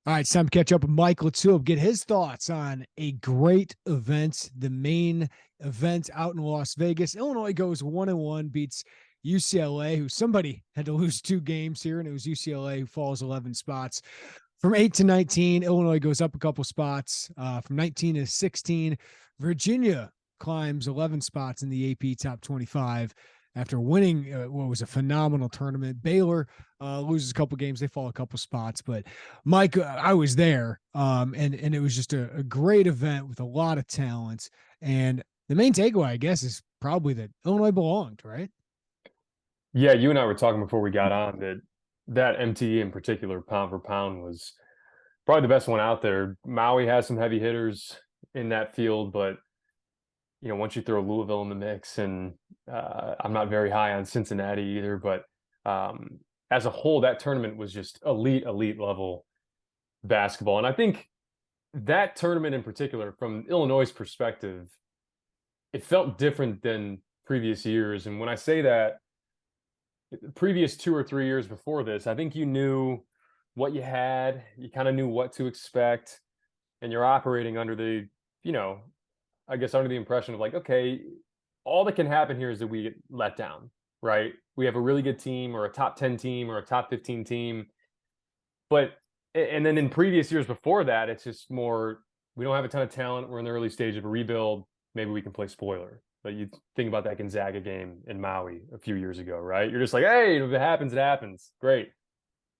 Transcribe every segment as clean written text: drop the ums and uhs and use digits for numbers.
All right, it's time to catch up with Mike LaTulip, get his thoughts on a great event, the main event out in Las Vegas. Illinois goes 1-1, beats UCLA, who somebody had to lose 2 games here, and it was UCLA who falls 11 spots. From 8 to 19, Illinois goes up a couple spots. From 19 to 16, Virginia climbs 11 spots in the AP top 25 after winning what was a phenomenal tournament. Baylor loses a couple games. They fall a couple spots. But, Mike, I was there, and it was just a great event with a lot of talent. And the main takeaway, I guess, is probably that Illinois belonged, right? Yeah, you and I were talking before we got on that MTE in particular, pound for pound, was probably the best one out there. Maui has some heavy hitters in that field, but once you throw Louisville in the mix, and I'm not very high on Cincinnati either, but as a whole, that tournament was just elite level basketball. And I think that tournament in particular, from Illinois' perspective, it felt different than previous years. And when I say that, the previous 2 or 3 years before this, I think you knew what you had, you kind of knew what to expect, and you're operating under you know, I guess under the impression of like, okay, all that can happen here is that we get let down, right? We have a really good team or a top 10 team or a top 15 team. But, and then in previous years before that, it's just more, we don't have a ton of talent. We're in the early stage of a rebuild. Maybe we can play spoiler. But you think about that Gonzaga game in Maui a few years ago, right? You're just like, hey, if it happens, it happens. Great.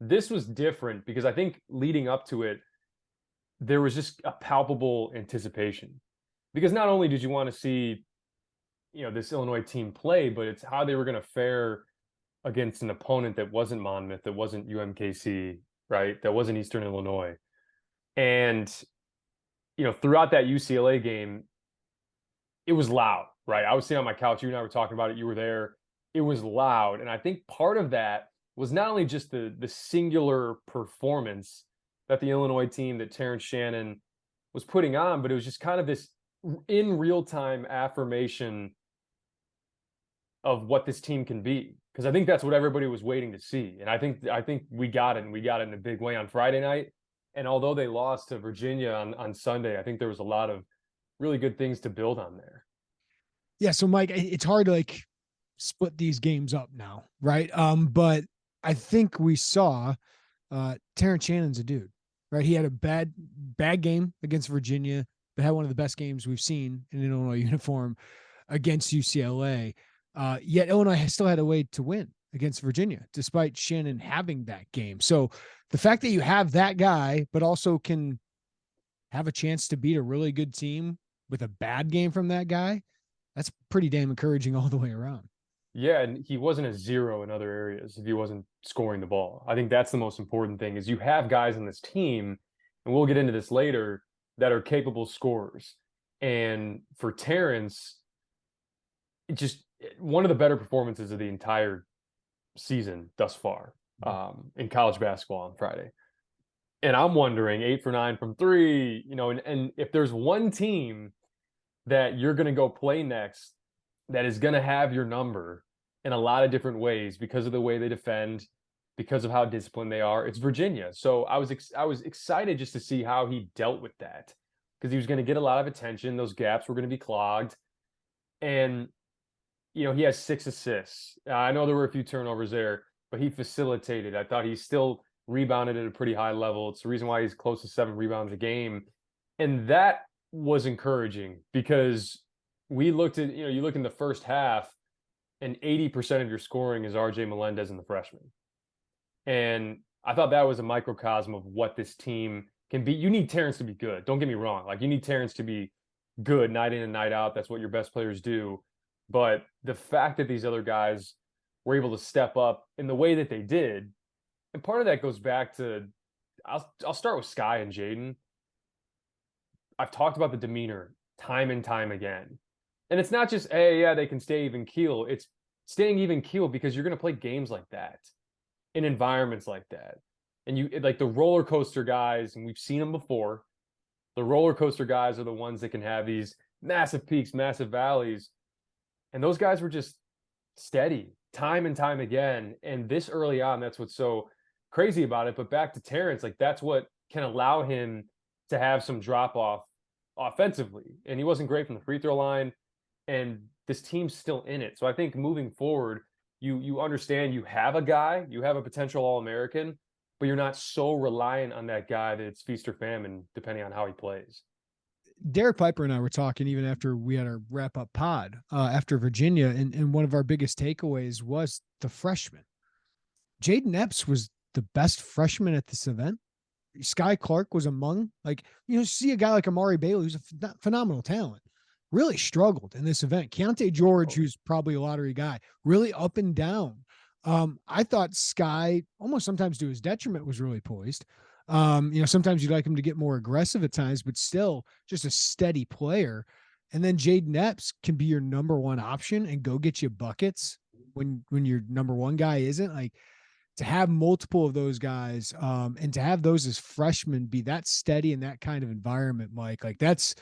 This was different because I think leading up to it, there was just a palpable anticipation. Because not only did you want to see, this Illinois team play, but it's how they were going to fare against an opponent that wasn't Monmouth, that wasn't UMKC, right? That wasn't Eastern Illinois. And, throughout that UCLA game, it was loud, right? I was sitting on my couch. You and I were talking about it. You were there. It was loud. And I think part of that was not only just the singular performance that the Illinois team that Terrence Shannon was putting on, but it was just kind of this in real time affirmation of what this team can be. Because I think that's what everybody was waiting to see. And I think we got it, and we got it in a big way on Friday night. And although they lost to Virginia on Sunday, I think there was a lot of really good things to build on there. Yeah, so Mike, it's hard to like split these games up now, right? But I think we saw Terrence Shannon's a dude, right? He had a bad game against Virginia, but had one of the best games we've seen in an Illinois uniform against UCLA. Yet Illinois has still had a way to win against Virginia, despite Shannon having that game. So the fact that you have that guy, but also can have a chance to beat a really good team with a bad game from that guy, that's pretty damn encouraging all the way around. Yeah, and he wasn't a zero in other areas if he wasn't scoring the ball. I think that's the most important thing is you have guys on this team, and we'll get into this later, that are capable scorers. And for Terrence, just one of the better performances of the entire season thus far in college basketball on Friday. And I'm wondering, 8 for 9 from three, and if there's one team that you're going to go play next that is going to have your number in a lot of different ways because of the way they defend, because of how disciplined they are, it's Virginia. So I was excited just to see how he dealt with that because he was going to get a lot of attention. Those gaps were going to be clogged. And, he has 6 assists. I know there were a few turnovers there, but he facilitated. I thought he still rebounded at a pretty high level. It's the reason why he's close to 7 rebounds a game. And that was encouraging because we looked at, you look in the first half and 80% of your scoring is RJ Melendez and the freshman. And I thought that was a microcosm of what this team can be. You need Terrence to be good. Don't get me wrong. Like, you need Terrence to be good night in and night out. That's what your best players do. But the fact that these other guys were able to step up in the way that they did, and part of that goes back to, I'll start with Skyy and Jayden. I've talked about the demeanor time and time again. And it's not just, hey, yeah, they can stay even keel. It's staying even keel because you're going to play games like that in environments like that. And you like the roller coaster guys, and we've seen them before. The roller coaster guys are the ones that can have these massive peaks, massive valleys. And those guys were just steady time and time again. And this early on, that's what's so crazy about it. But back to Terrence, like that's what can allow him to have some drop off offensively. And he wasn't great from the free throw line. And this team's still in it. So I think moving forward, you understand you have a guy, you have a potential All-American, but you're not so reliant on that guy that it's feast or famine depending on how he plays. Derek Piper and I were talking even after we had our wrap up pod after Virginia, and one of our biggest takeaways was the freshman. Jayden Epps was the best freshman at this event. Skyy Clark was among, like, see a guy like Amari Bailey, who's a phenomenal talent, really struggled in this event. Keontae George, who's probably a lottery guy, really up and down. I thought Skyy, almost sometimes to his detriment, was really poised. Sometimes you'd like him to get more aggressive at times, but still just a steady player. And then Jayden Epps can be your number one option and go get you buckets when your number one guy isn't. Like, to have multiple of those guys, and to have those as freshmen be that steady in that kind of environment, Mike, like that's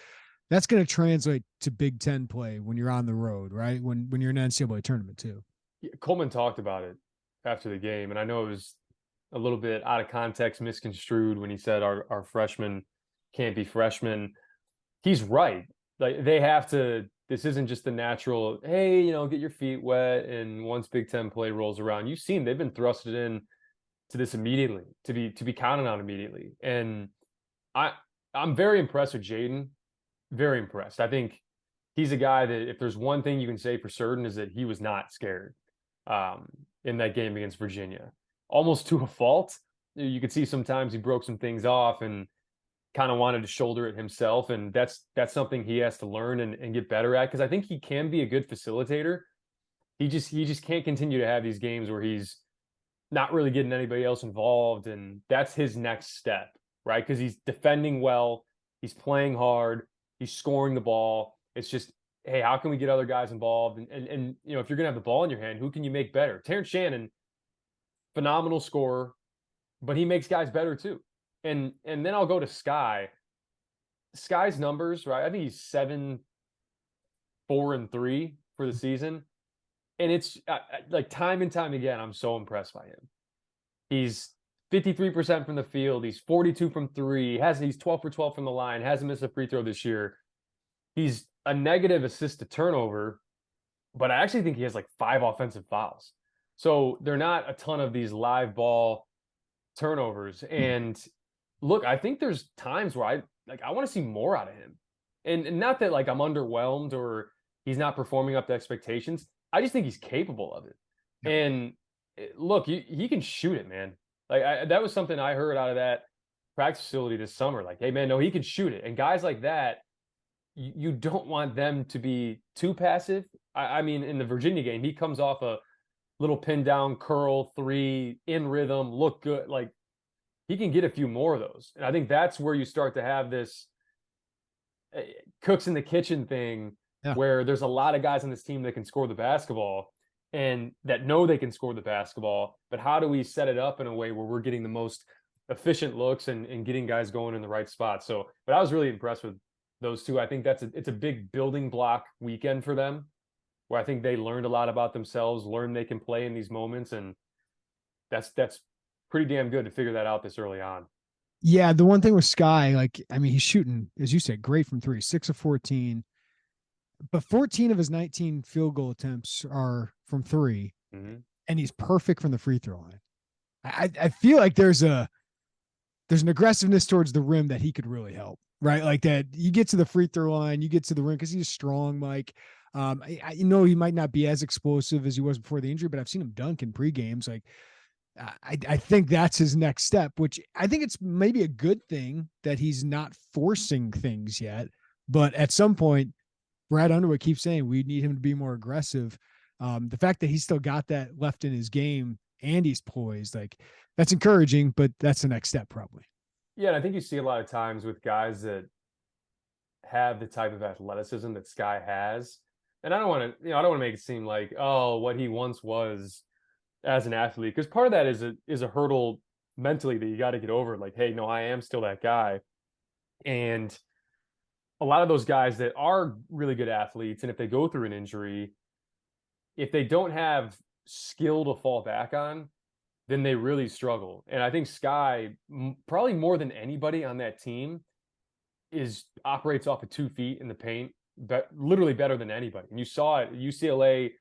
going to translate to Big Ten play when you're on the road, right? When you're in an NCAA tournament too. Yeah, Coleman talked about it after the game, and I know it was a little bit out of context, misconstrued when he said our freshmen can't be freshmen. He's right. Like, they have to. This isn't just the natural, hey, get your feet wet, and once Big Ten play rolls around, you've seen they've been thrusted in to this immediately, to be counted on immediately. And I'm very impressed with Jayden. Very impressed. I think he's a guy that, if there's one thing you can say for certain, is that he was not scared in that game against Virginia, almost to a fault. You could see sometimes he broke some things off and kind of wanted to shoulder it himself, and that's something he has to learn and get better at, because I think he can be a good facilitator. He just can't continue to have these games where he's not really getting anybody else involved, and that's his next step, right? Because he's defending well, he's playing hard, he's scoring the ball. It's just, hey, how can we get other guys involved? And if you're gonna have the ball in your hand, who can you make better? Terrence Shannon, phenomenal scorer, but he makes guys better too. And then I'll go to Skyy. Skyy's numbers, right? I think he's 7, 4, and 3 for the season. And it's like time and time again, I'm so impressed by him. He's 53% from the field. He's 42 from 3. He's 12 for 12 from the line. Hasn't missed a free throw this year. He's a negative assist to turnover, but I actually think he has like 5 offensive fouls. So they're not a ton of these live ball turnovers. And look, I think there's times where I want to see more out of him. And not that like I'm underwhelmed or he's not performing up to expectations. I just think he's capable of it. Yep. And look, he can shoot it, man. Like, that was something I heard out of that practice facility this summer. Like, hey, man, no, he can shoot it. And guys like that, you don't want them to be too passive. I mean, in the Virginia game, he comes off a little pin down curl 3 in rhythm, look good. Like, he can get a few more of those. And I think that's where you start to have this cooks in the kitchen thing, where there's a lot of guys on this team that can score the basketball and that know they can score the basketball. But how do we set it up in a way where we're getting the most efficient looks and getting guys going in the right spot? So, but I was really impressed with those two. I think it's a big building block weekend for them, where I think they learned a lot about themselves, learned they can play in these moments. And that's pretty damn good to figure that out this early on. Yeah. The one thing with Skyy, like, I mean, he's shooting, as you said, great from 3, 6 of 14, but 14 of his 19 field goal attempts are from 3, and he's perfect from the free throw line. I feel like there's an aggressiveness towards the rim that he could really help, right? Like, that you get to the free throw line, you get to the rim, because he's strong, Mike. He might not be as explosive as he was before the injury, but I've seen him dunk in pre-games. Like, I think that's his next step, which I think it's maybe a good thing that he's not forcing things yet. But at some point, Brad Underwood keeps saying we need him to be more aggressive. The fact that he's still got that left in his game and he's poised, like, that's encouraging, but that's the next step probably. Yeah, and I think you see a lot of times with guys that have the type of athleticism that Skyy has. And I don't want to make it seem like, oh, what he once was as an athlete, because part of that is a hurdle mentally that you got to get over. Like, hey, no, I am still that guy. And a lot of those guys that are really good athletes, and if they go through an injury, if they don't have skill to fall back on, then they really struggle. And I think Skyy, probably more than anybody on that team, operates off of 2 feet in the paint, but literally better than anybody. And you saw it at UCLA.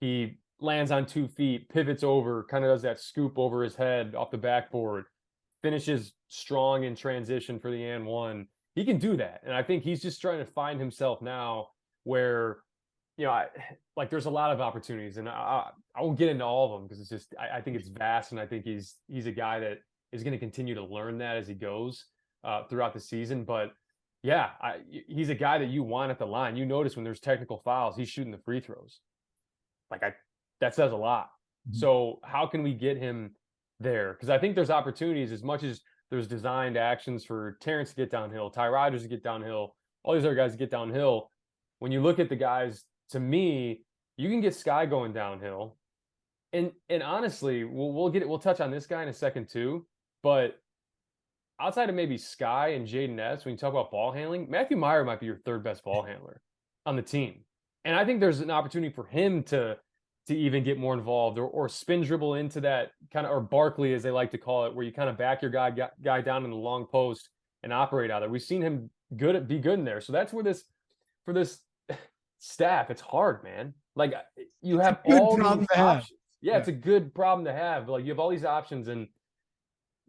He lands on 2 feet, pivots over, kind of does that scoop over his head off the backboard, finishes strong in transition for the and one. He can do that. And I think he's just trying to find himself now where, there's a lot of opportunities, and I won't get into all of them because it's just, I think it's vast. And I think he's a guy that is going to continue to learn that as he goes throughout the season. But yeah, he's a guy that you want at the line. You notice when there's technical fouls, he's shooting the free throws. That says a lot. Mm-hmm. So how can we get him there? Because I think there's opportunities, as much as there's designed actions for Terrence to get downhill, Ty Rodgers to get downhill, all these other guys to get downhill. When you look at the guys, to me, you can get Skyy going downhill. And honestly, we'll touch on this guy in a second too. But outside of maybe Skyy and Jayden Epps, when you talk about ball handling, Matthew Meyer might be your third best ball handler on the team. And I think there's an opportunity for him to even get more involved, or spin dribble into that kind of, or Barkley, as they like to call it, where you kind of back your guy down in the long post and operate out of there. We've seen him be good in there. So that's where for this staff, it's hard, man. Like, you have all these options. Yeah, it's a good problem to have. Like, you have all these options, and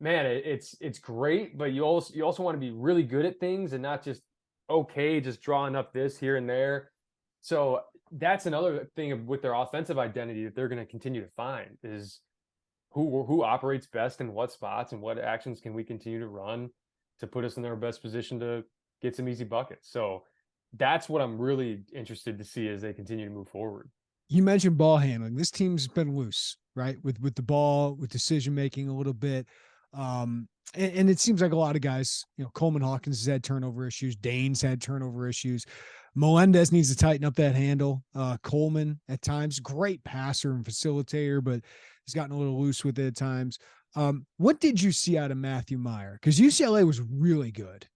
man, it's great, but you also want to be really good at things and not just just drawing up this here and there. So that's another thing with their offensive identity that they're going to continue to find, is who operates best in what spots, and what actions can we continue to run to put us in our best position to get some easy buckets. So that's what I'm really interested to see as they continue to move forward. You mentioned ball handling. This team's been loose, right? With the ball, with decision making a little bit. And it seems like a lot of guys, Coleman Hawkins has had turnover issues. Dane's had turnover issues. Melendez needs to tighten up that handle. Coleman at times, great passer and facilitator, but he's gotten a little loose with it at times. What did you see out of Matthew Meyer? Because UCLA was really good.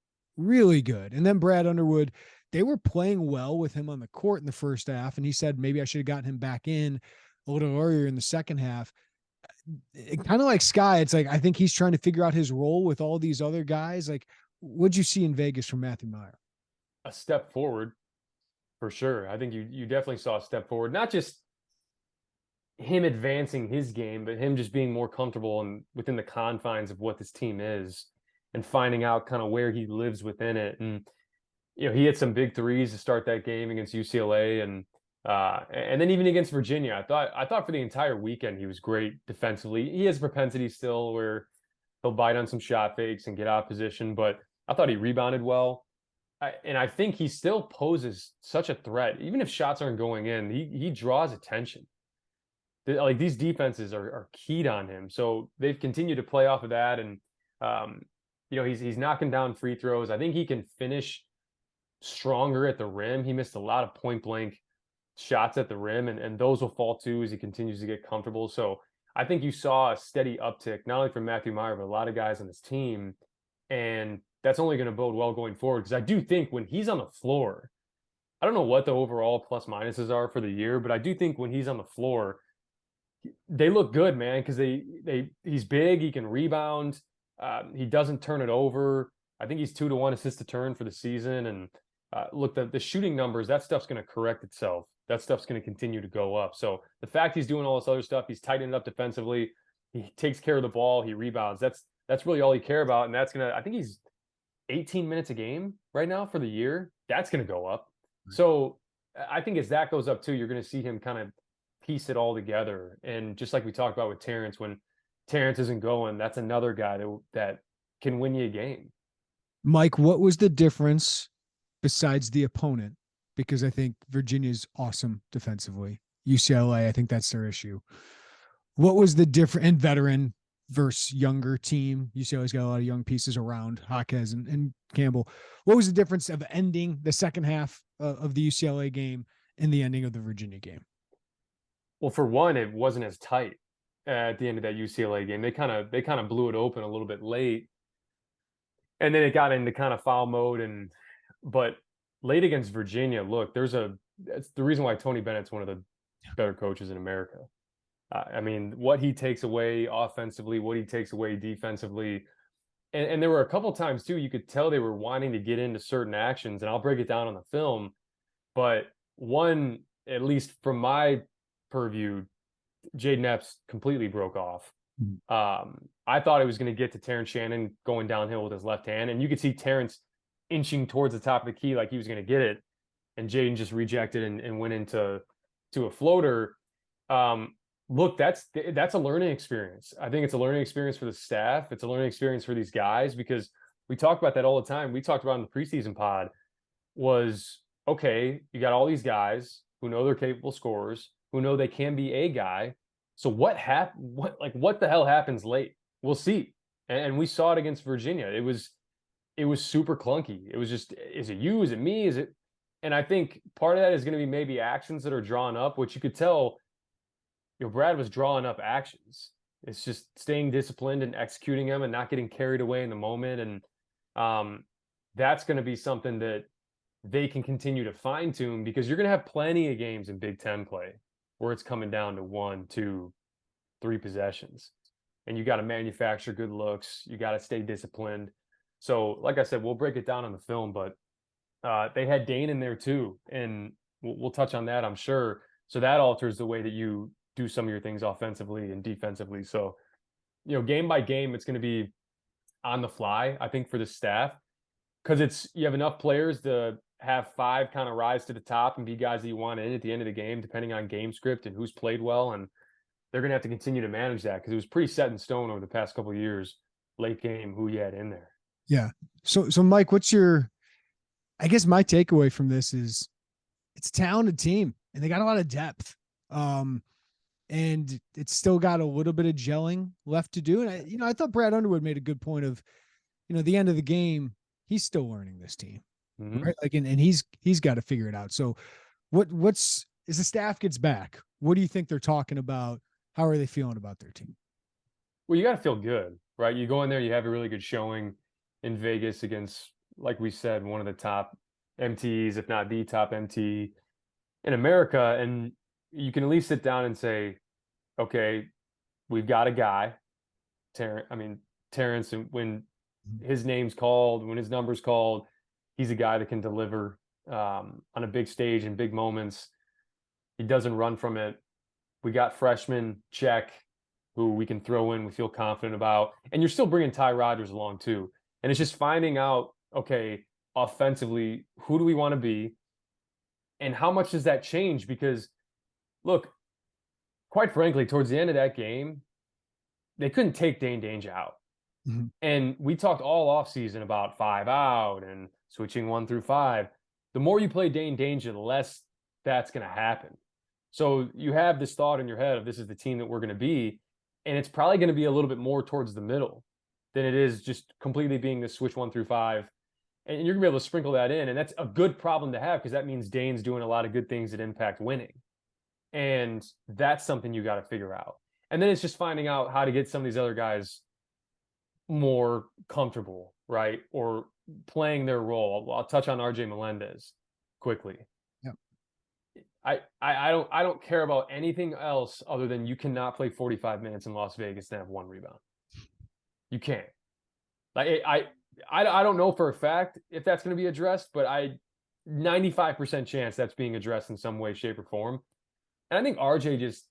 And then Brad Underwood, they were playing well with him on the court in the first half. And he said, maybe I should have gotten him back in a little earlier in the second half. Kind of like Skyy, it's like, I think he's trying to figure out his role with all these other guys. Like, what'd you see in Vegas from Matthew Meyer? A step forward, for sure. I think you definitely saw a step forward. Not just him advancing his game, but him just being more comfortable and within the confines of what this team is, and finding out kind of where he lives within it. And he hit some big threes to start that game against UCLA, and then even against Virginia. I thought for the entire weekend he was great defensively. He has a propensity still where he'll bite on some shot fakes and get out of position, but I thought he rebounded well. And I think he still poses such a threat. Even if shots aren't going in, he draws attention. Like, these defenses are keyed on him. So they've continued to play off of that. And, he's knocking down free throws. I think he can finish stronger at the rim. He missed a lot of point blank shots at the rim, and those will fall too as he continues to get comfortable. So I think you saw a steady uptick, not only from Matthew Meyer, but a lot of guys on this team. And that's only going to bode well going forward, because I do think when he's on the floor, I don't know what the overall plus minuses are for the year, but I do think when he's on the floor, they look good, man, because he's big, he can rebound, he doesn't turn it over. I think he's 2 to 1 assist to turn for the season. And look, the shooting numbers, that stuff's going to correct itself. That stuff's going to continue to go up. So the fact he's doing all this other stuff, he's tightening it up defensively, he takes care of the ball, he rebounds. That's really all you care about. And that's I think he's 18 minutes a game right now for the year. That's going to go up. Right. So I think as that goes up too, you're going to see him kind of piece it all together. And just like we talked about with Terrence, when Terrence isn't going, that's another guy that can win you a game. Mike, what was the difference besides the opponent? Because I think Virginia's awesome defensively. UCLA, I think that's their issue. What was the difference in veteran versus younger team? UCLA's got a lot of young pieces around Hawkins and Campbell. What was the difference of ending the second half of the UCLA game and the ending of the Virginia game? Well, for one, it wasn't as tight at the end of that UCLA game. They kind of blew it open a little bit late, and then it got into kind of foul mode. But late against Virginia, look, that's the reason why Tony Bennett's one of the better coaches in America. I mean, what he takes away offensively, what he takes away defensively. And there were a couple times too, you could tell they were wanting to get into certain actions, and I'll break it down on the film. But one, at least from my purview, Jayden Epps completely broke off. I thought it was going to get to Terrence Shannon going downhill with his left hand, and you could see Terrence inching towards the top of the key like he was going to get it, and Jayden just rejected and went into a floater. Look, that's a learning experience. I think it's a learning experience for the staff. It's a learning experience for these guys, because we talk about that all the time. We talked about in the preseason pod was, okay, you got all these guys who know they're capable scorers, who know they can be a guy. So what the hell happens late? We'll see. And we saw it against Virginia. It was super clunky. It was just, is it you? Is it me? Is it? And I think part of that is going to be maybe actions that are drawn up, which you could tell, Brad was drawing up actions. It's just staying disciplined and executing them and not getting carried away in the moment. And that's going to be something that they can continue to fine tune, because you're going to have plenty of games in Big Ten play where it's coming down to 1, 2, 3 possessions, and you got to manufacture good looks. You got to stay disciplined. So, like I said, we'll break it down on the film, but they had Dane in there too, and we'll touch on that, I'm sure. So that alters the way that you do some of your things offensively and defensively. So, game by game, it's going to be on the fly, I think, for the staff, because you have enough players to have 5 kind of rise to the top and be guys that you want in at the end of the game, depending on game script and who's played well. And they're going to have to continue to manage that, because it was pretty set in stone over the past couple of years, late game, who you had in there. Yeah. So Mike, I guess my takeaway from this is it's a talented team and they got a lot of depth. And it's still got a little bit of gelling left to do. And I thought Brad Underwood made a good point of, the end of the game, he's still learning this team, right? Like, and he's got to figure it out. So as the staff gets back, what do you think they're talking about? How are they feeling about their team? Well, you got to feel good, right? You go in there, you have a really good showing in Vegas against, like we said, one of the top MTs, if not the top MT in America. And you can at least sit down and say, okay, we've got a guy, Terrence, and when his name's called, when his number's called, he's a guy that can deliver on a big stage in big moments. He doesn't run from it. We got freshmen, check, who we can throw in, we feel confident about. And you're still bringing Ty Rodgers along too. And it's just finding out, okay, offensively, who do we want to be? And how much does that change? Because, look, quite frankly, towards the end of that game, they couldn't take Dain Dainja out. Mm-hmm. And we talked all offseason about 5 out and switching 1 through 5. The more you play Dain Dainja, the less that's going to happen. So you have this thought in your head of, this is the team that we're going to be. And it's probably going to be a little bit more towards the middle than it is just completely being this switch 1 through 5. And you're going to be able to sprinkle that in. And that's a good problem to have, because that means Dane's doing a lot of good things that impact winning. And that's something you got to figure out. And then it's just finding out how to get some of these other guys more comfortable, right? Or playing their role. I'll touch on RJ Melendez quickly. Yep. I don't care about anything else other than you cannot play 45 minutes in Las Vegas and have 1 rebound. You can't. I don't know for a fact if that's going to be addressed, but 95% chance that's being addressed in some way, shape, or form. And I think RJ just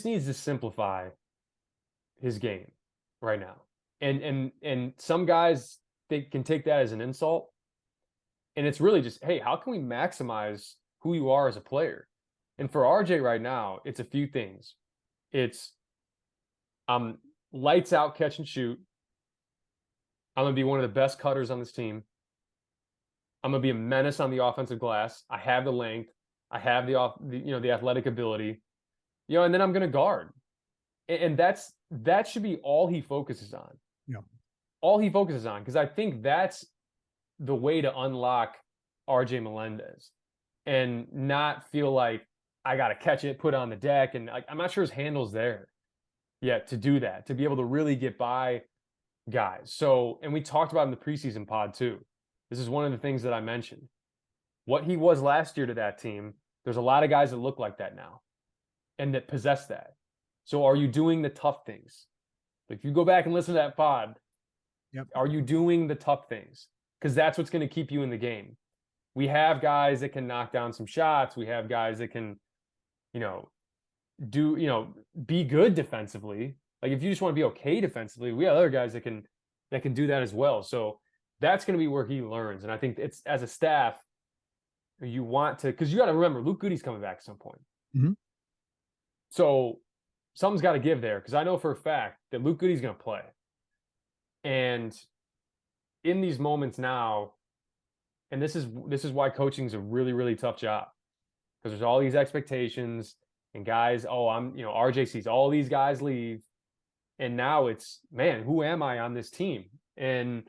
needs to simplify his game right now. And some guys, they can take that as an insult. And it's really just, hey, how can we maximize who you are as a player? And for RJ right now, it's a few things. It's lights out, catch and shoot. I'm going to be one of the best cutters on this team. I'm going to be a menace on the offensive glass. I have the length. I have the athletic ability. And then I'm going to guard. And that should be all he focuses on. Yeah. All he focuses on, because I think that's the way to unlock RJ Melendez and not feel like I got to catch it, put it on the deck. And I'm not sure his handle's there yet to do that, to be able to really get by guys. So, and we talked about in the preseason pod too. This is one of the things that I mentioned. What he was last year to that team, there's a lot of guys that look like that now and that possess that. So are you doing the tough things? If you go back and listen to that pod, Yep. are you doing the tough things? Because that's what's going to keep you in the game. We have guys that can knock down some shots. We have guys that can, be good defensively. Like if you just want to be okay defensively, we have other guys that can do that as well. So that's going to be where he learns. And I think it's, as a staff, you want to, because you got to remember Luke Goody's coming back at some point. Mm-hmm. So something's got to give there, because I know for a fact that Luke Goody's going to play. And in these moments now, and this is why coaching is a really, really tough job, because there's all these expectations and guys, RJ sees all these guys leave. And now it's, man, who am I on this team? And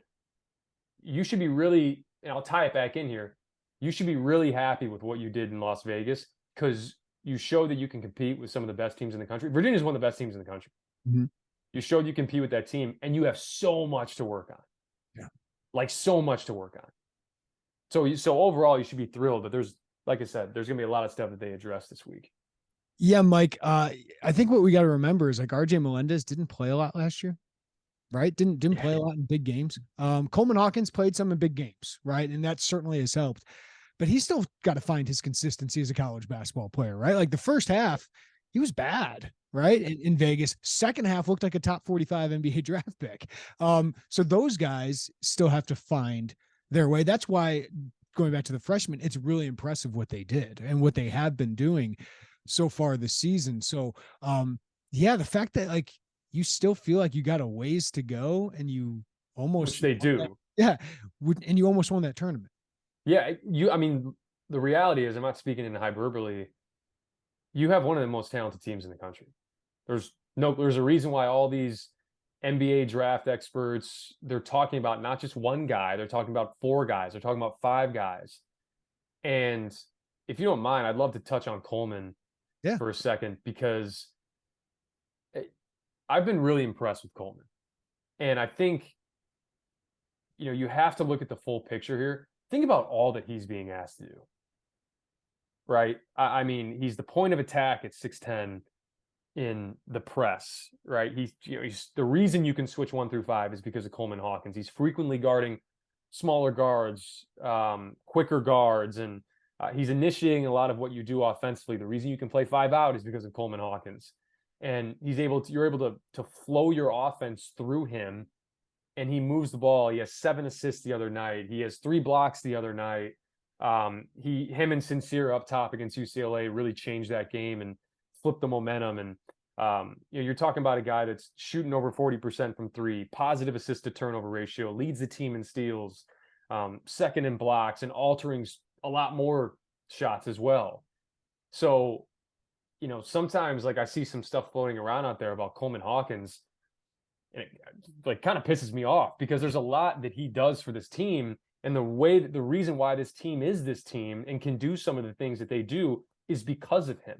you should be really, and I'll tie it back in here, you should be really happy with what you did in Las Vegas, because you showed that you can compete with some of the best teams in the country. Virginia's one of the best teams in the country. Mm-hmm. You showed you compete with that team, and you have so much to work on. Yeah. Like so much to work on. So overall, you should be thrilled. But there's, like I said, there's going to be a lot of stuff that they address this week. Yeah, Mike. I think what we got to remember is like RJ Melendez didn't play a lot last year, right? Didn't play a lot in big games. Coleman Hawkins played some in big games, right? And that certainly has helped. But he's still got to find his consistency as a college basketball player, right? Like the first half, he was bad, right? In Vegas. Second half looked like a top 45 NBA draft pick. So those guys still have to find their way. That's why, going back to the freshmen, it's really impressive what they did and what they have been doing so far this season. So, the fact that like you still feel like you got a ways to go, and you almost, which they do. And you almost won that tournament. Yeah, the reality is, I'm not speaking in hyperbole, you have one of the most talented teams in the country. There's a reason why all these NBA draft experts, they're talking about not just one guy, they're talking about 4 guys, they're talking about 5 guys. And if you don't mind, I'd love to touch on Coleman for a second, because I've been really impressed with Coleman. And I think, you have to look at the full picture here. Think about all that he's being asked to do, right? I mean, he's the point of attack at 6'10" in the press, right? He's the reason you can switch 1 through 5 is because of Coleman Hawkins. He's frequently guarding smaller guards, quicker guards, and he's initiating a lot of what you do offensively. The reason you can play 5 out is because of Coleman Hawkins, and you're able to flow your offense through him. And he moves the ball. He has 7 assists the other night. He has 3 blocks the other night. Him and Sencire up top against UCLA really changed that game and flipped the momentum. And you're talking about a guy that's shooting over 40% from 3, positive assist to turnover ratio, leads the team in steals, second in blocks, and altering a lot more shots as well. So, sometimes like I see some stuff floating around out there about Coleman Hawkins, and it like kind of pisses me off, because there's a lot that he does for this team, and the reason why this team is this team and can do some of the things that they do is because of him.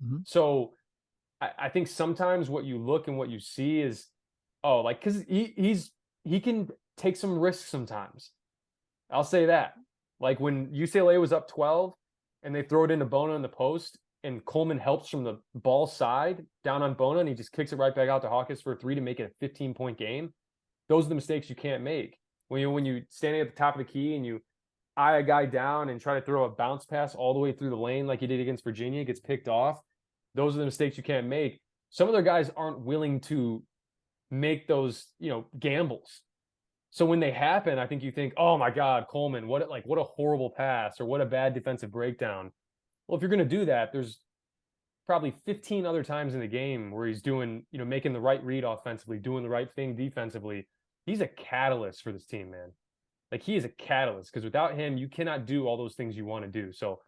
Mm-hmm. So I think sometimes what you look and what you see is, because he can take some risks sometimes. I'll say that. Like when UCLA was up 12 and they throw it into Bona in the post, and Coleman helps from the ball side down on Bona, and he just kicks it right back out to Hawkins for a 3 to make it a 15-point game. Those are the mistakes you can't make. When you standing at the top of the key and you eye a guy down and try to throw a bounce pass all the way through the lane like you did against Virginia, gets picked off. Those are the mistakes you can't make. Some other guys aren't willing to make those, gambles. So when they happen, I think you think, oh my God, Coleman, what a horrible pass, or what a bad defensive breakdown. Well, if you're going to do that, there's probably 15 other times in the game where he's doing, making the right read offensively, doing the right thing defensively. He's a catalyst for this team, man. Like, he is a catalyst, because without him, you cannot do all those things you want to do. So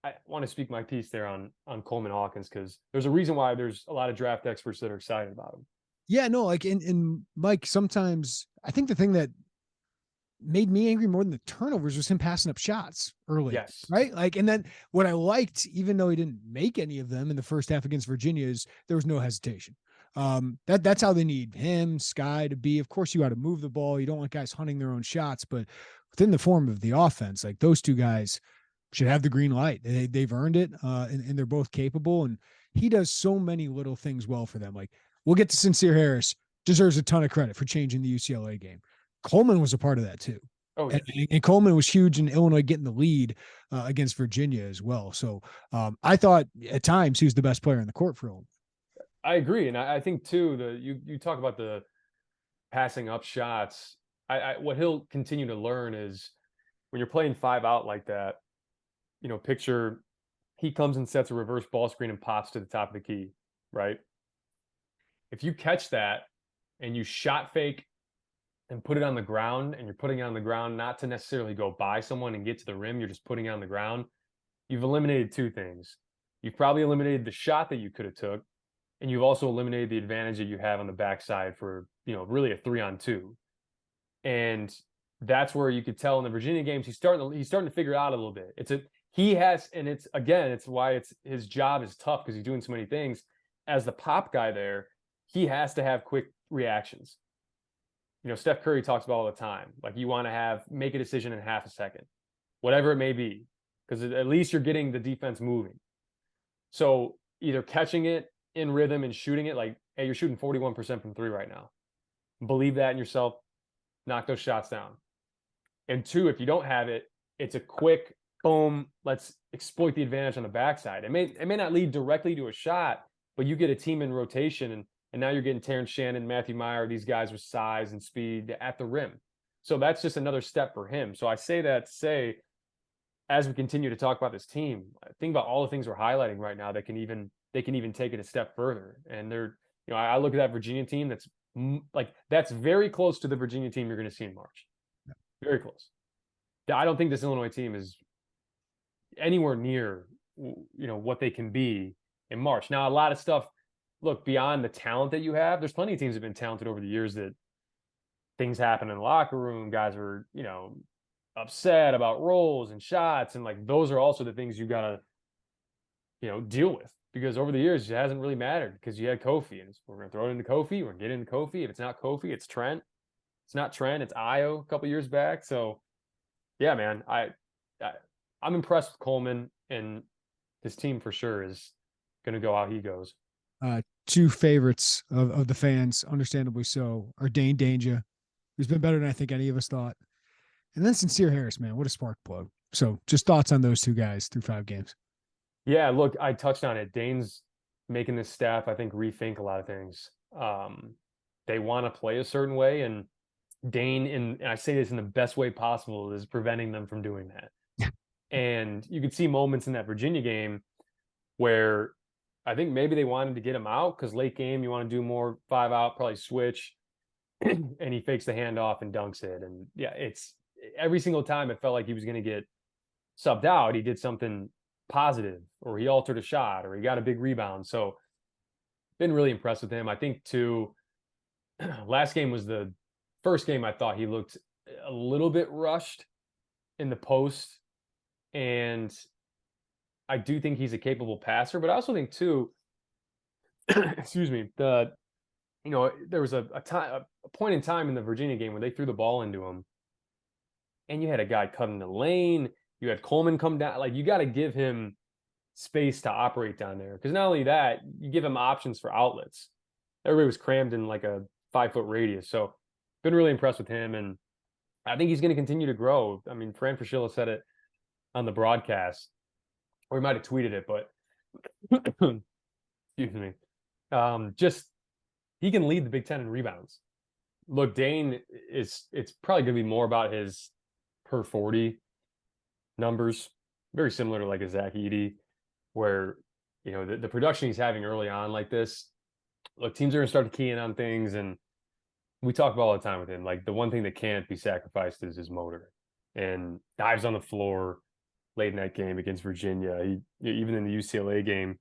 I want to speak my piece there on Coleman Hawkins, because there's a reason why there's a lot of draft experts that are excited about him. Yeah, no, like in Mike, sometimes I think the thing that made me angry more than the turnovers was him passing up shots early. Yes. Right. Like, and then what I liked, even though he didn't make any of them in the first half against Virginia, is there was no hesitation. That's how they need him, Skyy, to be. Of course, you got to move the ball. You don't want guys hunting their own shots, but within the form of the offense, like those 2 guys should have the green light. They've earned it. And they're both capable. And he does so many little things well for them. Like, we'll get to Sencire Harris, deserves a ton of credit for changing the UCLA game. Coleman was a part of that too. Oh yeah. And Coleman was huge in Illinois getting the lead against Virginia as well. So I thought at times he was the best player in the court for Illinois. I agree. And I think too, you talk about the passing up shots. What he'll continue to learn is when you're playing 5 out like that, picture he comes and sets a reverse ball screen and pops to the top of the key, right? If you catch that and you shot fake and put it on the ground, and you're putting it on the ground not to necessarily go by someone and get to the rim, you're just putting it on the ground, you've eliminated 2 things. You've probably eliminated the shot that you could have took, and you've also eliminated the advantage that you have on the backside for, really a 3-on-2. And that's where you could tell in the Virginia games he's starting to figure it out a little bit. It's why his job is tough, because he's doing so many things. As the pop guy there, he has to have quick reactions. Steph Curry talks about all the time, like, you want to make a decision in half a second, whatever it may be, because at least you're getting the defense moving. So either catching it in rhythm and shooting it, like, hey, you're shooting 41% from 3 right now. Believe that in yourself, knock those shots down. And 2, if you don't have it, it's a quick boom, let's exploit the advantage on the backside. It may not lead directly to a shot, but you get a team in rotation, and now you're getting Terrence Shannon, Matthew Meyer, these guys with size and speed at the rim. So that's just another step for him. So I say that to say, as we continue to talk about this team, think about all the things we're highlighting right now that they can even take it a step further. And I look at that Virginia team that's very close to the Virginia team you're going to see in March. Very close. I don't think this Illinois team is anywhere near, what they can be in March. Now, a lot of stuff, look, beyond the talent that you have, there's plenty of teams that have been talented over the years that things happen in the locker room. Guys are, upset about roles and shots. And like, those are also the things you got to, deal with, because over the years, it hasn't really mattered because you had Kofi, and we're going to throw it into Kofi. We're going to get into Kofi. If it's not Kofi, it's Trent. It's not Trent. It's Io a couple years back. So yeah, man, I'm impressed with Coleman, and his team for sure is going to go how he goes. 2 favorites of the fans, understandably so, are Dain Dainja, who's been better than I think any of us thought, and then Sencire Harris, man, what a spark plug. So just thoughts on those 2 guys through 5 games. Yeah, look, I touched on it. Dane's making this staff, I think, rethink a lot of things. They want to play a certain way, and Dane, and I say this in the best way possible, is preventing them from doing that. And you could see moments in that Virginia game where I think maybe they wanted to get him out, because late game you want to do more 5 out, probably switch, and he fakes the handoff and dunks it. And yeah, it's every single time it felt like he was going to get subbed out, he did something positive, or he altered a shot, or he got a big rebound. So been really impressed with him. I think too, last game was the first game I thought he looked a little bit rushed in the post, and I do think he's a capable passer, but I also think too, excuse me, there was a point in time in the Virginia game where they threw the ball into him, and you had a guy cut in the lane. You had Coleman come down. Like, you got to give him space to operate down there, because not only that, you give him options for outlets. Everybody was crammed in like a 5-foot radius. So been really impressed with him, and I think he's going to continue to grow. I mean, Fran Fraschilla said it on the broadcast, or he might have tweeted it, but excuse me. Just, he can lead the Big Ten in rebounds. Look, Dane it's probably going to be more about his per 40 numbers, very similar to like a Zach Edey, where, the production he's having early on like this, look, teams are going to start to key in on things, and we talk about all the time with him, like, the one thing that can't be sacrificed is his motor, and dives on the floor late in that game against Virginia. He, even in the UCLA game,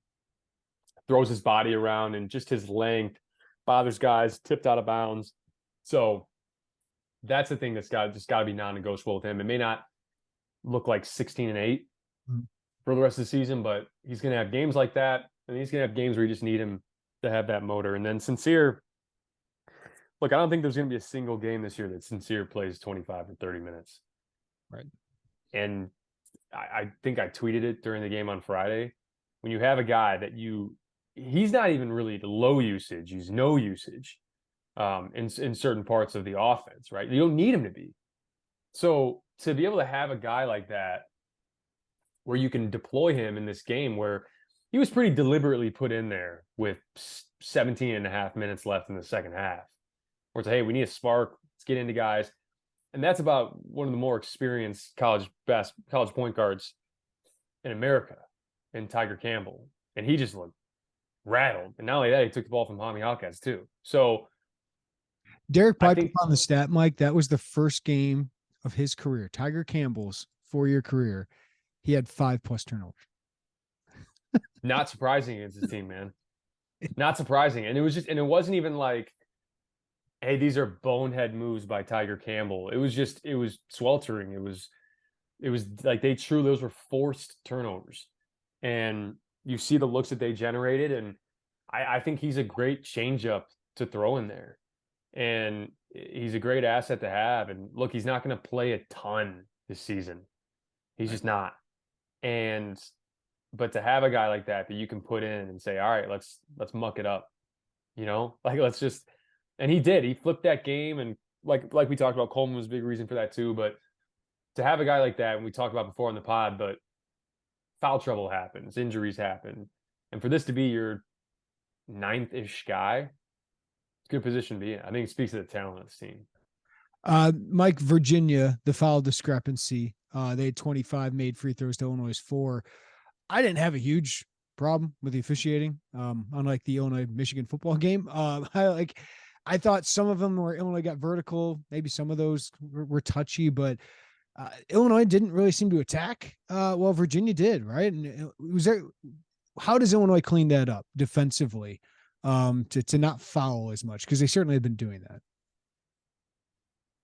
throws his body around, and just his length bothers guys, tipped out of bounds. So that's the thing that's got to be non-negotiable with him. It may not look like 16-8 for the rest of the season, but he's going to have games like that, and he's going to have games where you just need him to have that motor. And then Sencire, look, I don't think there's going to be a single game this year that Sencire plays 25 or 30 minutes. Right. And I think I tweeted it during the game on Friday. When you have a guy that you he's not even really low usage. He's no usage in certain parts of the offense, right? You don't need him to be. So to be able to have a guy like that where you can deploy him in this game where he was pretty deliberately put in there with 17 and a half minutes left in the second half, where it's, hey, we need a spark. Let's get into guys. And that's about one of the more experienced college point guards in America, in Tiger Campbell. And he just looked rattled. And not only that, he took the ball from Jaime Jaquez too. So Derek I Piper think on the stat, Mike. That was the first game of his career, Tiger Campbell's 4-year career. He had 5+ turnovers. not surprising against his team, man. Not surprising. And it wasn't even like, hey, these are bonehead moves by Tiger Campbell. It was sweltering. It was like those were forced turnovers. And you see the looks that they generated. And I think he's a great changeup to throw in there. And he's a great asset to have. And look, he's not going to play a ton this season. He's just not. But to have a guy like that you can put in and say, all right, let's muck it up, like let's just, and he did. He flipped that game, and like we talked about, Coleman was a big reason for that too. But to have a guy like that, and we talked about before on the pod, but foul trouble happens, injuries happen, and for this to be your ninth-ish guy, it's a good position to be in. I think it speaks to the talent of this team. Mike, Virginia, the foul discrepancy. They had 25 made free throws to Illinois' 4. I didn't have a huge problem with the officiating, unlike the Illinois-Michigan football game. I thought some of them where Illinois got vertical, maybe some of those were touchy, but Illinois didn't really seem to attack. Well, Virginia did, right? And how does Illinois clean that up defensively to not foul as much? Because they certainly have been doing that.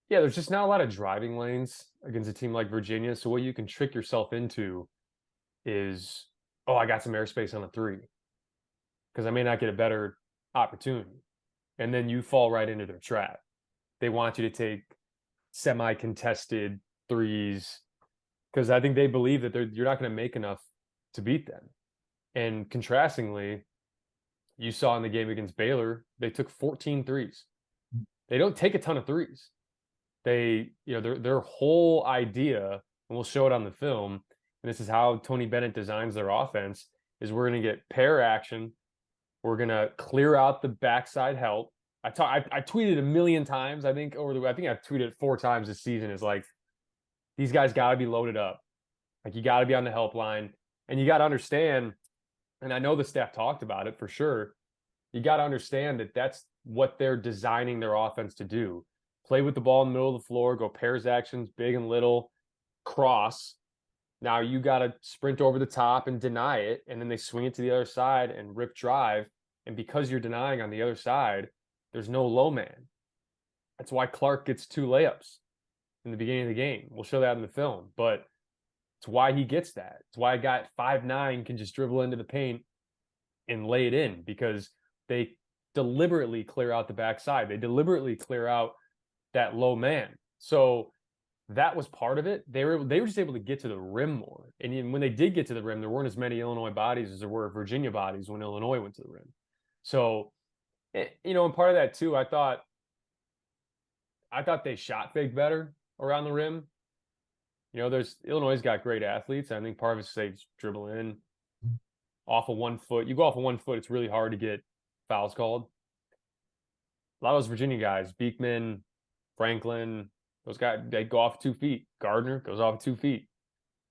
Yeah, there's just not a lot of driving lanes against a team like Virginia. So what you can trick yourself into is, oh, I got some airspace on a 3 because I may not get a better opportunity. And then you fall right into their trap. They want you to take semi-contested 3s because I think they believe that you're not going to make enough to beat them. And contrastingly, you saw in the game against Baylor, they took 14 threes. They don't take a ton of threes. They, their whole idea, and we'll show it on the film, and this is how Tony Bennett designs their offense, is we're going to get pair action. We're going to clear out the backside help. I tweeted a million times, I think I've tweeted 4 times this season, is like, these guys got to be loaded up. Like, you got to be on the help line, and you got to understand, and I know the staff talked about it for sure, you got to understand that that's what they're designing their offense to do. Play with the ball in the middle of the floor, go pairs actions, big and little, cross. Now you got to sprint over the top and deny it, and then they swing it to the other side and rip drive. And because you're denying on the other side, there's no low man. That's why Clark gets 2 layups in the beginning of the game. We'll show that in the film, but it's why he gets that. It's why a guy at 5'9" can just dribble into the paint and lay it in, because they deliberately clear out the backside. They deliberately clear out that low man. So that was part of it. They were just able to get to the rim more. And when they did get to the rim, there weren't as many Illinois bodies as there were Virginia bodies when Illinois went to the rim. So, and part of that too, I thought they shot fake better around the rim. Illinois' got great athletes. I think part of it is they dribble in off of 1 foot. You go off of 1 foot, it's really hard to get fouls called. A lot of those Virginia guys, Beekman, Franklin, those guys, they go off 2 feet. Gardner goes off 2 feet.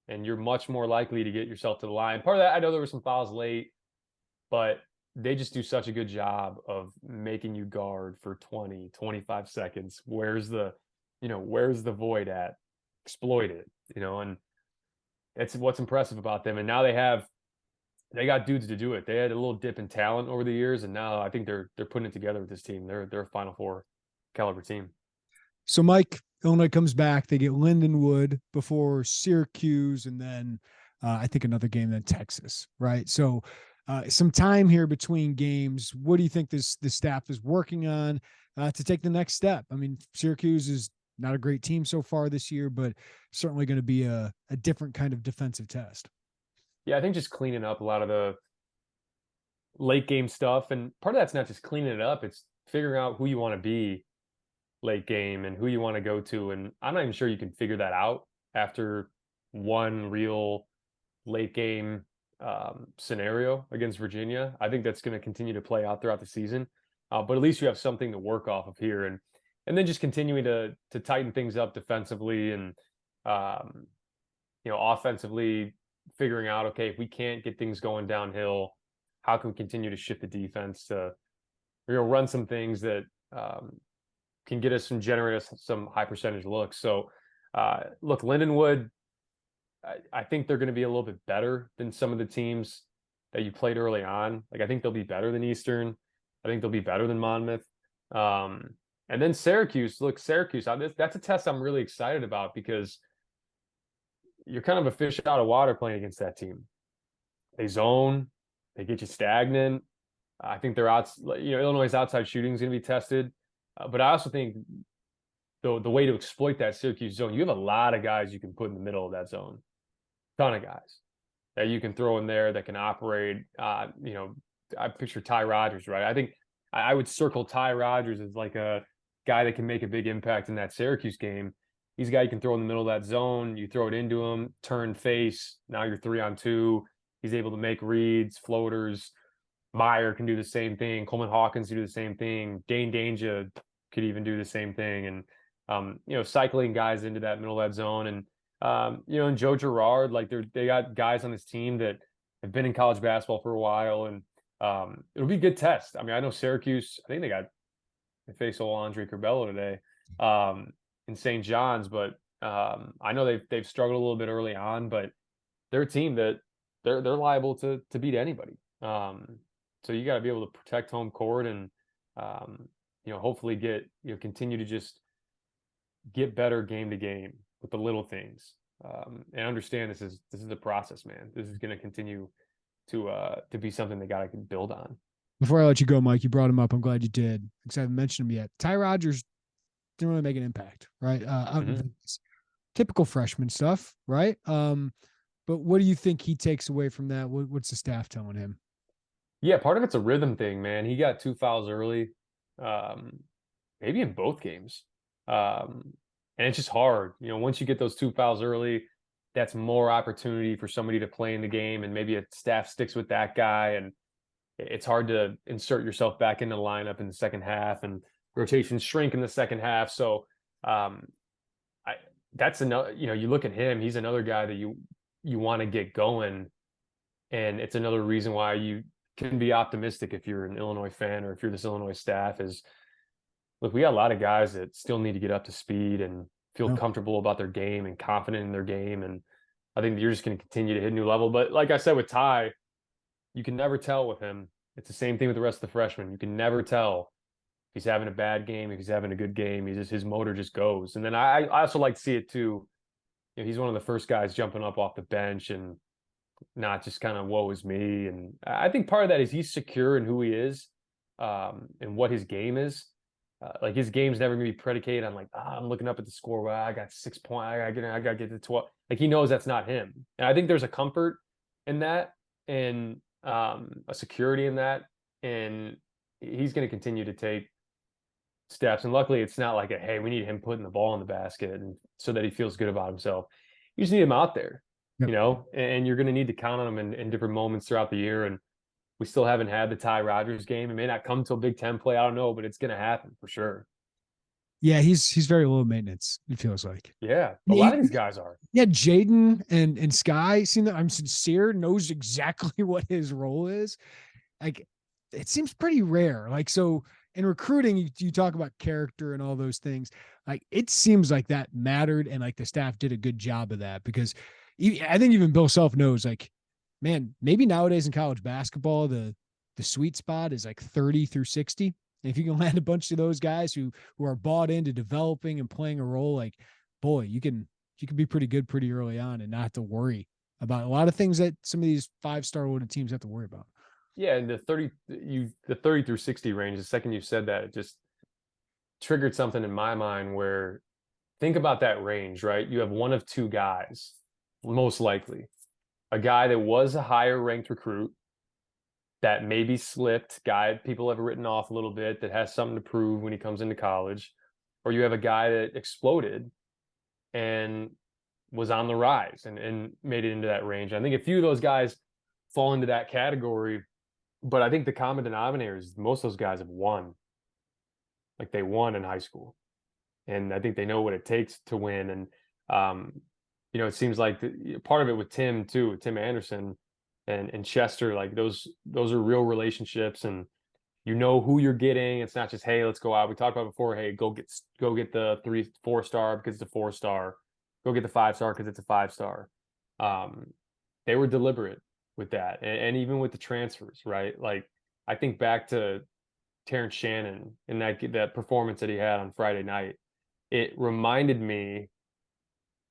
And you're much more likely to get yourself to the line. Part of that, I know there were some fouls late, but they just do such a good job of making you guard for 20, 25 seconds. Where's the void at? Exploit it, and that's what's impressive about them. And now they got dudes to do it. They had a little dip in talent over the years, and now I think they're putting it together with this team. They're a Final Four caliber team. So, Mike, Illinois comes back. They get Lindenwood before Syracuse, and then I think another game, then Texas, right? So some time here between games. What do you think the staff is working on to take the next step? I mean, Syracuse is not a great team so far this year, but certainly going to be a different kind of defensive test. Yeah, I think just cleaning up a lot of late game stuff. And part of that's not just cleaning it up, it's figuring out who you want to be late game and who you want to go to. And I'm not even sure you can figure that out after one real late game scenario against Virginia. I think that's going to continue to play out throughout the season. But at least you have something to work off of here, and then just continuing to tighten things up defensively and offensively, figuring out, okay, if we can't get things going downhill, how can we continue to shift the defense to run some things that can get us and generate us some high percentage looks. So look, Lindenwood, I think they're going to be a little bit better than some of the teams that you played early on. Like, I think they'll be better than Eastern. I think they'll be better than Monmouth. And then Syracuse, that's a test I'm really excited about, because you're kind of a fish out of water playing against that team. They zone, they get you stagnant. I think Illinois' outside shooting is going to be tested. But I also think the way to exploit that Syracuse zone, you have a lot of guys you can put in the middle of that zone. Ton of guys that you can throw in there that can operate. I picture Ty Rodgers, right? I think I would circle Ty Rodgers as like a guy that can make a big impact in that Syracuse game. He's a guy you can throw in the middle of that zone. You throw it into him, turn face. Now you're 3-on-2. He's able to make reads, floaters. Meyer can do the same thing. Coleman Hawkins can do the same thing. Dain Dainja could even do the same thing. And, cycling guys into that middle of that zone. And, and Joe Girard, like they got guys on this team that have been in college basketball for a while. And it'll be a good test. I mean, I know Syracuse, I think they face old Andre Curbelo today in St. John's, but I know they've struggled a little bit early on, but they're a team that they're liable to beat anybody. So you got to be able to protect home court and, hopefully continue to just get better game to game with the little things. And understand this is the process, man. This is going to continue to be something they got to build on. Before I let you go, Mike, you brought him up. I'm glad you did, because I haven't mentioned him yet. Ty Rodgers didn't really make an impact, right? Typical freshman stuff, right? But what do you think he takes away from that? What's the staff telling him? Yeah, part of it's a rhythm thing, man. He got 2 fouls early, maybe in both games. And it's just hard. Once you get those 2 fouls early, that's more opportunity for somebody to play in the game, and maybe a staff sticks with that guy, and it's hard to insert yourself back into the lineup in the second half, and rotations shrink in the second half. So that's another, you look at him, he's another guy that you want to get going. And it's another reason why you can be optimistic if you're an Illinois fan or if you're this Illinois staff is, look, we got a lot of guys that still need to get up to speed and feel comfortable about their game and confident in their game. And I think you're just going to continue to hit a new level. But like I said, with Ty, you can never tell with him. It's the same thing with the rest of the freshmen. You can never tell if he's having a bad game, if he's having a good game. His motor just goes. And then I also like to see it too. He's one of the first guys jumping up off the bench and not just kind of woe is me. And I think part of that is he's secure in who he is and what his game is. Like, his game's never gonna be predicated on I'm looking up at the score. Well, I got 6 points. I gotta get to 12. Like, he knows that's not him. And I think there's a comfort in that and a security in that. And he's going to continue to take steps. And luckily, it's not like hey, we need him putting the ball in the basket and so that he feels good about himself. You just need him out there, and you're going to need to count on him in different moments throughout the year. And we still haven't had the Ty Rodgers game. It may not come till Big Ten play. I don't know, but it's going to happen for sure. Yeah, he's very low maintenance, it feels like. Yeah, a lot of these guys are. Yeah, Jayden and Skyy, seeing that I'm sincere, knows exactly what his role is. Like, it seems pretty rare. Like, so in recruiting, you talk about character and all those things. Like, it seems like that mattered, and like the staff did a good job of that, because I think even Bill Self knows, like, man, maybe nowadays in college basketball, the sweet spot is like 30 through 60. And if you can land a bunch of those guys who are bought into developing and playing a role, like, boy, you can be pretty good pretty early on and not have to worry about a lot of things that some of these 5-star loaded teams have to worry about. Yeah, and the 30 through 60 range, the second you said that, it just triggered something in my mind where, think about that range, right? You have one of two guys, most likely. A guy that was a higher ranked recruit that maybe slipped, guy people have written off a little bit, that has something to prove when he comes into college, or you have a guy that exploded and was on the rise and made it into that range. I think a few of those guys fall into that category, but I think the common denominator is most of those guys have won. Like, they won in high school, and I think they know what it takes to win. And it seems like part of it with Tim too, Tim Anderson and Chester, like those are real relationships, and you know who you're getting. It's not just, hey, let's go out. We talked about before, hey, go get the 3-4 star because it's a 4-star. Go get the 5-star because it's a 5-star. They were deliberate with that, and even with the transfers, right? Like, I think back to Terrence Shannon and that performance that he had on Friday night. It reminded me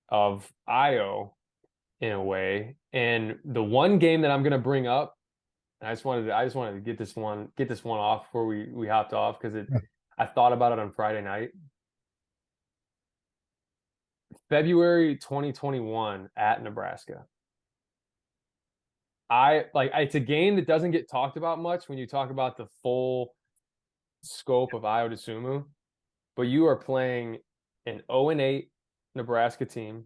of Io in a way. And the one game that I'm going to bring up, and I just wanted to get this one off before we hopped off, because I thought about it on Friday night. February 2021 at Nebraska. It's a game that doesn't get talked about much when you talk about the full scope of Io DeSumo, but you are playing an 0-8 Nebraska team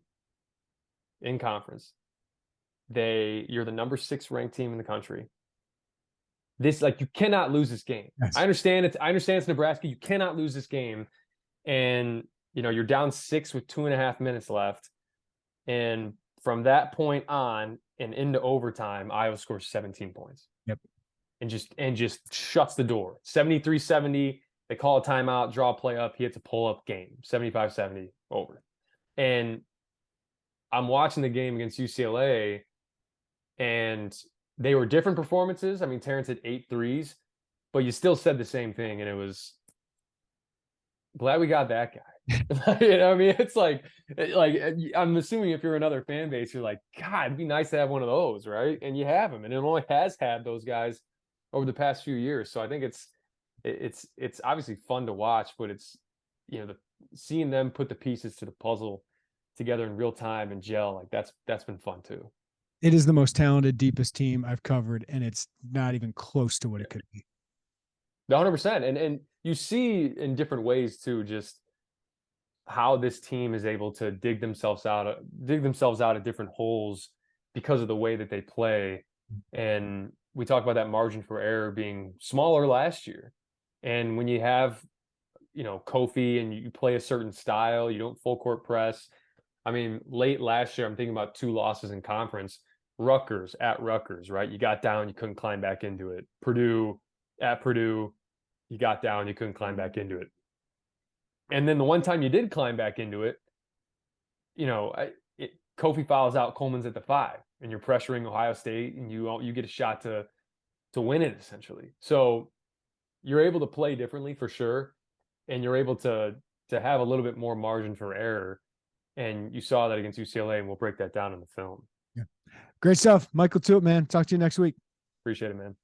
in conference. You're the number 6 ranked team in the country. You cannot lose this game. Yes. I understand it's Nebraska. You cannot lose this game. And you're down 6 with 2.5 minutes left. And from that point on and into overtime, Iowa scores 17 points. Yep. And just shuts the door. 73-70. They call a timeout, draw a play up. He hits a pull-up game. 75-70 over. And I'm watching the game against UCLA, and they were different performances. I mean, Terrence had 8 threes, but you still said the same thing, and it was glad we got that guy. I mean, it's like I'm assuming if you're another fan base, you're like, God, it'd be nice to have one of those, right? And you have them, and Illinois has had those guys over the past few years. So I think it's obviously fun to watch, but it's seeing them put the pieces to the puzzle together in real time and gel, like that's been fun too. It is the most talented, deepest team I've covered, and it's not even close to what it could be. 100%. And you see in different ways too, just how this team is able to dig themselves out of different holes because of the way that they play. And we talk about that margin for error being smaller last year. And when you have, Kofi, and you play a certain style, you don't full court press. I mean, late last year, I'm thinking about 2 losses in conference. Rutgers, right? You got down, you couldn't climb back into it. Purdue, you got down, you couldn't climb back into it. And then the one time you did climb back into it, Kofi fouls out, Coleman's at the 5, and you're pressuring Ohio State, and you get a shot to win it, essentially. So you're able to play differently for sure, and you're able to have a little bit more margin for error. And you saw that against UCLA, and we'll break that down in the film. Yeah. Great stuff. Mike LaTulip, man. Talk to you next week. Appreciate it, man.